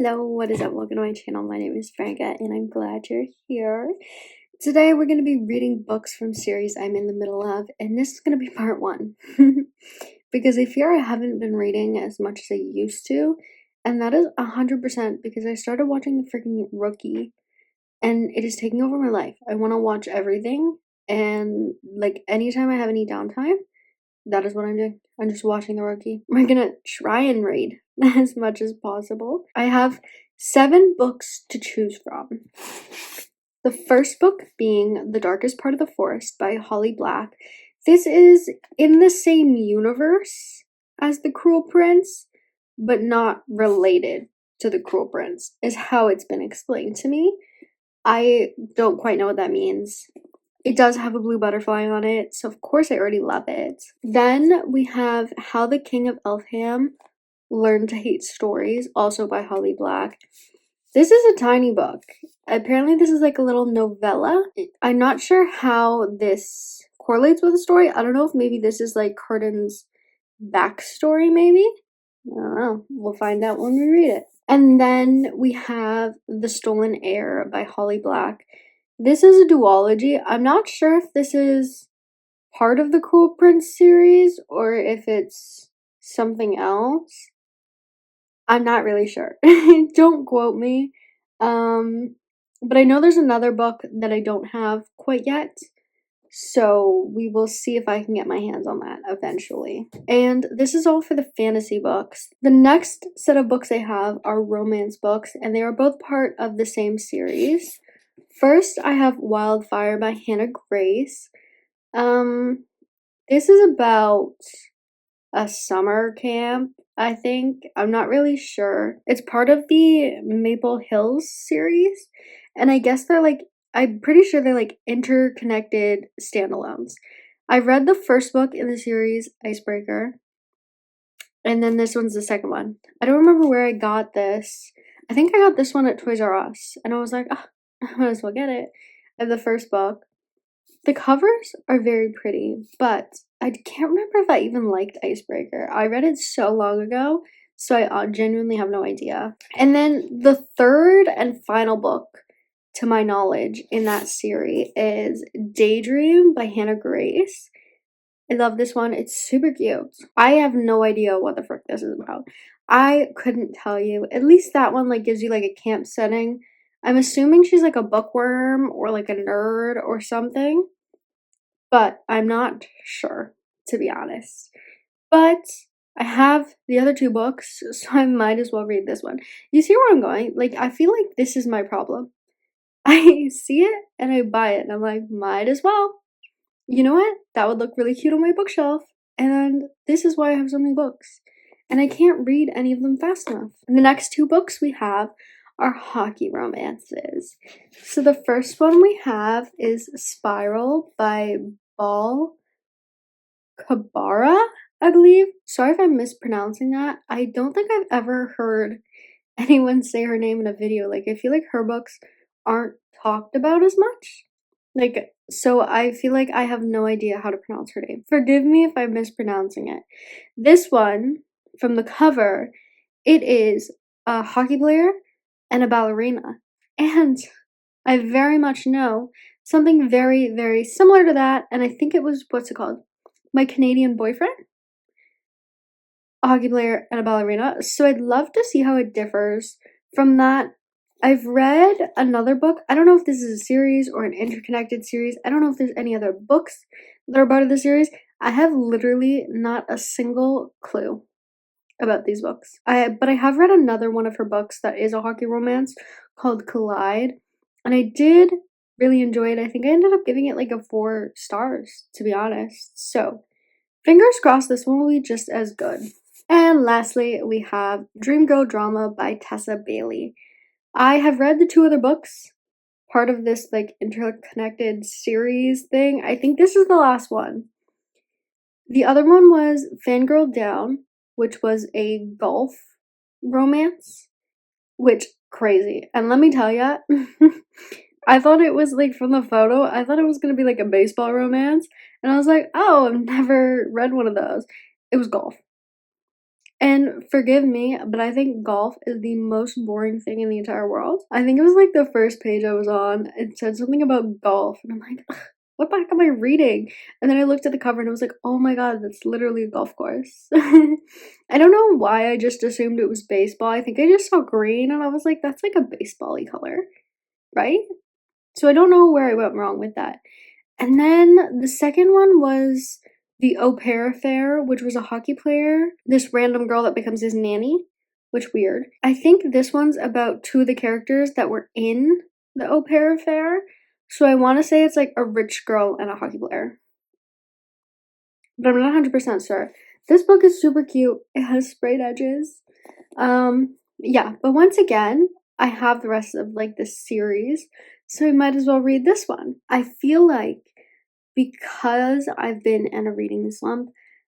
Hello, what is up? Welcome to my channel. My name is Franka and I'm glad you're here. Today we're going to be reading books from series I'm in the middle of, and this is going to be part one. Because I fear I haven't been reading as much as I used to, and that is 100% because I started watching the freaking Rookie and it is taking over my life. I want to watch everything, and like anytime I have any downtime, that is what I'm doing. I'm just watching the Rookie. We're gonna try and read as much as possible. I have 7 books to choose from. The first book being The Darkest Part of the Forest by Holly Black. This is in the same universe as The Cruel Prince, but not related to The Cruel Prince, is how it's been explained to me. I don't quite know what that means. It does have a blue butterfly on it, so of course I already love it. Then we have How the King of Elfham Learned to Hate Stories, also by Holly Black. This is a tiny book. Apparently this is like a little novella. I'm not sure how this correlates with the story. I don't know if maybe this is like Curtin's backstory, maybe? I don't know. We'll find out when we read it. And then we have The Stolen Heir by Holly Black. This is a duology. I'm not sure if this is part of the Cruel Prince series or if it's something else. I'm not really sure. Don't quote me. But I know there's another book that I don't have quite yet. So we will see if I can get my hands on that eventually. And this is all for the fantasy books. The next set of books I have are romance books, and they are both part of the same series. First, I have Wildfire by Hannah Grace. This is about a summer camp, I think. I'm not really sure. It's part of the Maple Hills series, and I guess I'm pretty sure they're like interconnected standalones. I read the first book in the series, Icebreaker, and then this one's the second one. I don't remember where I got this. I think I got this one at Toys R Us, and I was like, oh, I might as well get it. And the first book. The covers are very pretty, but I can't remember if I even liked Icebreaker. I read it so long ago, so I genuinely have no idea. And then the third and final book, to my knowledge, in that series is Daydream by Hannah Grace. I love this one. It's super cute. I have no idea what the frick this is about. I couldn't tell you. At least that one like gives you like a camp setting. I'm assuming she's like a bookworm or like a nerd or something, but I'm not sure, to be honest. But I have the other 2 books, so I might as well read this one. You see where I'm going? Like, I feel like this is my problem. I see it and I buy it and I'm like, might as well. You know what? That would look really cute on my bookshelf. And this is why I have so many books. And I can't read any of them fast enough. And the next 2 books we have are hockey romances. So the first one we have is Spiral by Bal Kabara, I believe. Sorry if I'm mispronouncing that. I don't think I've ever heard anyone say her name in a video. Like, I feel like her books aren't talked about as much. Like, so I feel like I have no idea how to pronounce her name. Forgive me if I'm mispronouncing it. This one, from the cover, it is a hockey player and a ballerina. And I very much know something very, very similar to that, and I think it was, what's it called? My Canadian Boyfriend? A hockey player and a ballerina. So I'd love to see how it differs from that. I've read another book. I don't know if this is a series or an interconnected series. I don't know if there's any other books that are part of the series. I have literally not a single clue about these books. But I have read another one of her books that is a hockey romance called Collide, and I did really enjoy it. I think I ended up giving it like a 4 stars, to be honest. So, fingers crossed this one will be just as good. And lastly, we have Dream Girl Drama by Tessa Bailey. I have read the 2 other books, part of this like interconnected series thing. I think this is the last one. The other one was Fangirl Down, which was a golf romance, which crazy. And let me tell ya, I thought it was like from the photo, I thought it was gonna be like a baseball romance, and I was like, oh, I've never read one of those. It was golf. And forgive me, but I think golf is the most boring thing in the entire world. I think it was like the first page I was on. It said something about golf, and I'm like, ugh, what the heck am I reading? And then I looked at the cover and I was like, oh my god, that's literally a golf course. I don't know why I just assumed it was baseball. I think I just saw green and I was like, that's like a baseball-y color, right? So I don't know where I went wrong with that. And then the second one was the Au Pair Affair, which was a hockey player, this random girl that becomes his nanny, which weird. I think this one's about two of the characters that were in the Au Pair Affair, so I want to say it's like a rich girl and a hockey player. But I'm not 100% sure. This book is super cute. It has sprayed edges. Yeah, but once again, I have the rest of like this series, so I might as well read this one. I feel like because I've been in a reading slump,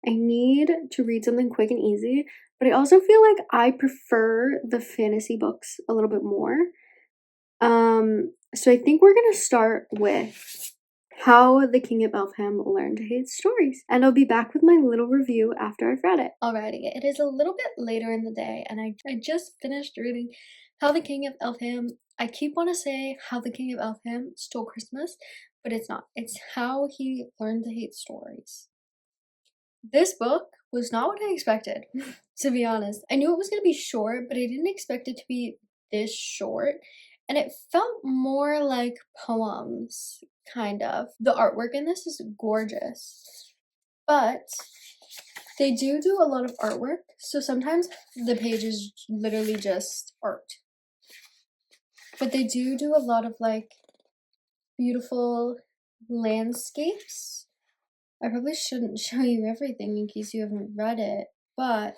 I need to read something quick and easy, but I also feel like I prefer the fantasy books a little bit more. So I think we're gonna start with How the King of Elfham Learned to Hate Stories, and I'll be back with my little review after I've read it. Alrighty, it is a little bit later in the day, and I just finished reading How the King of Elfham. I keep want to say How the King of Elfham Stole Christmas, but it's not. It's How He Learned to Hate Stories. This book was not what I expected, to be honest. I knew it was going to be short, but I didn't expect it to be this short. And it felt more like poems, kind of. The artwork in this is gorgeous. But they do a lot of artwork, so sometimes the page is literally just art. But they do a lot of like beautiful landscapes. I probably shouldn't show you everything in case you haven't read it, but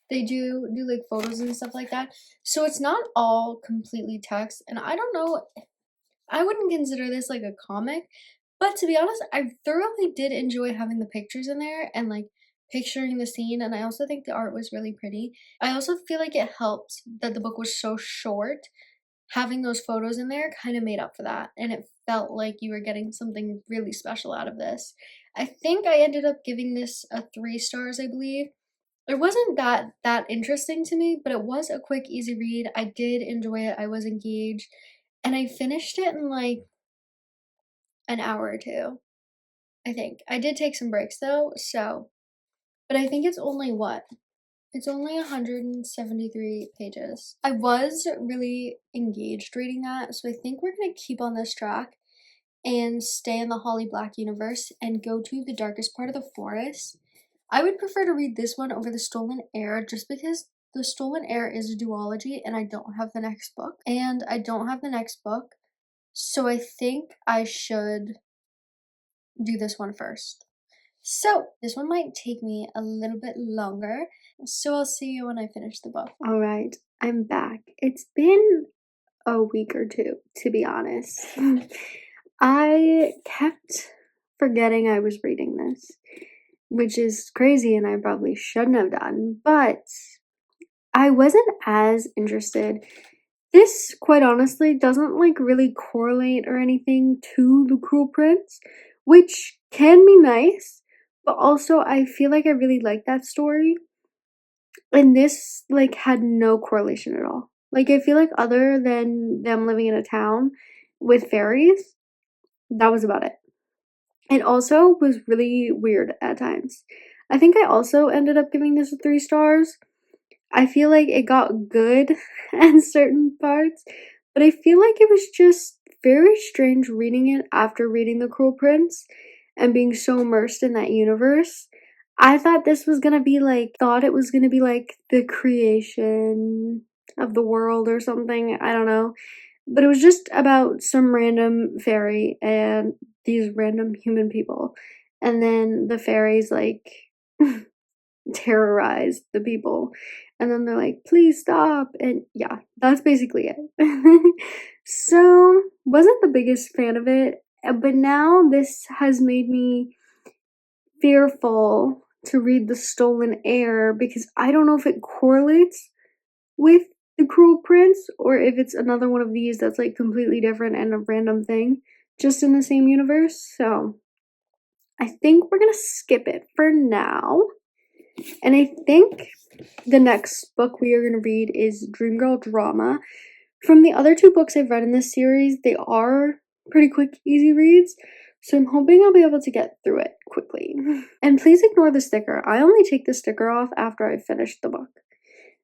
they do like photos and stuff like that. So it's not all completely text, and I don't know, I wouldn't consider this like a comic, but to be honest, I thoroughly did enjoy having the pictures in there and like picturing the scene, and I also think the art was really pretty. I also feel like it helped that the book was so short. Having those photos in there kind of made up for that, and it felt like you were getting something really special out of this. I think I ended up giving this a 3 stars, I believe. It wasn't that interesting to me, but it was a quick, easy read. I did enjoy it. I was engaged, and I finished it in like an hour or two, I think. I did take some breaks though, so, but I think it's only what? It's only 173 pages. I was really engaged reading that, so I think we're gonna keep on this track and stay in the Holly Black universe and go to the darkest part of the forest. I would prefer to read this one over The Stolen Heir just because The Stolen Heir is a duology and I don't have the next book. So I think I should do this one first. So this one might take me a little bit longer, so I'll see you when I finish the book. Alright, I'm back. It's been a week or two, to be honest. I kept forgetting I was reading this, which is crazy and I probably shouldn't have done, but I wasn't as interested. This, quite honestly, doesn't like really correlate or anything to The Cruel Prince, which can be nice, but also I feel like I really like that story. And this like had no correlation at all. Like I feel like other than them living in a town with fairies, that was about it. It also was really weird at times. I think I also ended up giving this a 3 stars. I feel like it got good at certain parts, but I feel like it was just very strange reading it after reading The Cruel Prince and being so immersed in that universe. I thought it was gonna be like the creation of the world or something. I don't know. But it was just about some random fairy and these random human people. And then the fairies like terrorize the people. And then they're like, please stop. And yeah, that's basically it. So, wasn't the biggest fan of it. But now this has made me fearful to read The Stolen Heir because I don't know if it correlates with The Cruel Prince or if it's another one of these that's like completely different and a random thing just in the same universe. So I think we're gonna skip it for now. And I think the next book we are gonna read is Dreamgirl Drama. From the other 2 books I've read in this series, they are pretty quick, easy reads, so I'm hoping I'll be able to get through it quickly. And please ignore the sticker. I only take the sticker off after I've finished the book.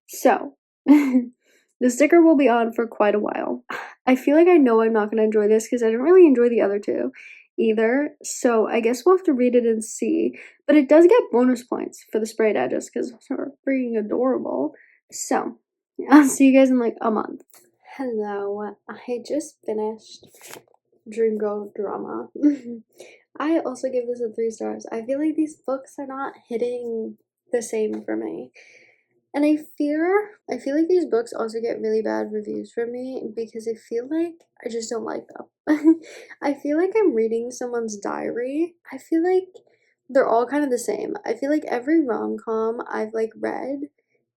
So, the sticker will be on for quite a while. I feel like I know I'm not going to enjoy this because I didn't really enjoy the other 2 either, so I guess we'll have to read it and see. But it does get bonus points for the sprayed edges because they're freaking adorable. So, I'll see you guys in like a month. Hello, I just finished Dreamgirl Drama. I also give this a 3 stars. I feel like these books are not hitting the same for me. And I feel like these books also get really bad reviews from me because I feel like I just don't like them. I feel like I'm reading someone's diary. I feel like they're all kind of the same. I feel like every rom-com I've like read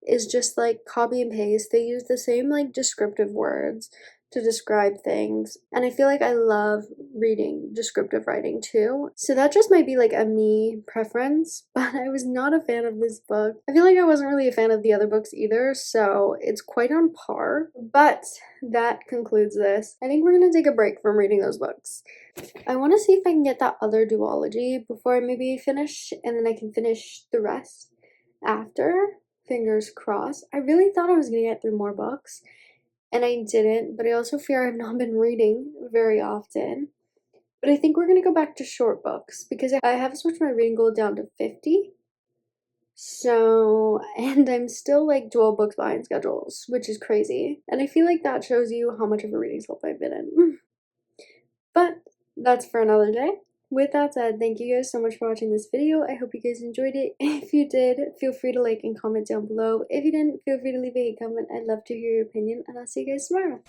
is just like copy and paste. They use the same like descriptive words to describe things, and I feel like I love reading descriptive writing too, so that just might be like a me preference, but I was not a fan of this book. I feel like I wasn't really a fan of the other books either, so it's quite on par. But that concludes this. I think we're gonna take a break from reading those books. I want to see if I can get that other duology before I maybe finish, and then I can finish the rest after. Fingers crossed. I really thought I was gonna get through more books, and I didn't, but I also fear I've not been reading very often. But I think we're gonna go back to short books because I have switched my reading goal down to 50. So, and I'm still like 12 books behind schedules, which is crazy. And I feel like that shows you how much of a reading slump I've been in. But that's for another day. With that said, thank you guys so much for watching this video. I hope you guys enjoyed it. If you did, feel free to like and comment down below. If you didn't, feel free to leave a hate comment. I'd love to hear your opinion, and I'll see you guys tomorrow.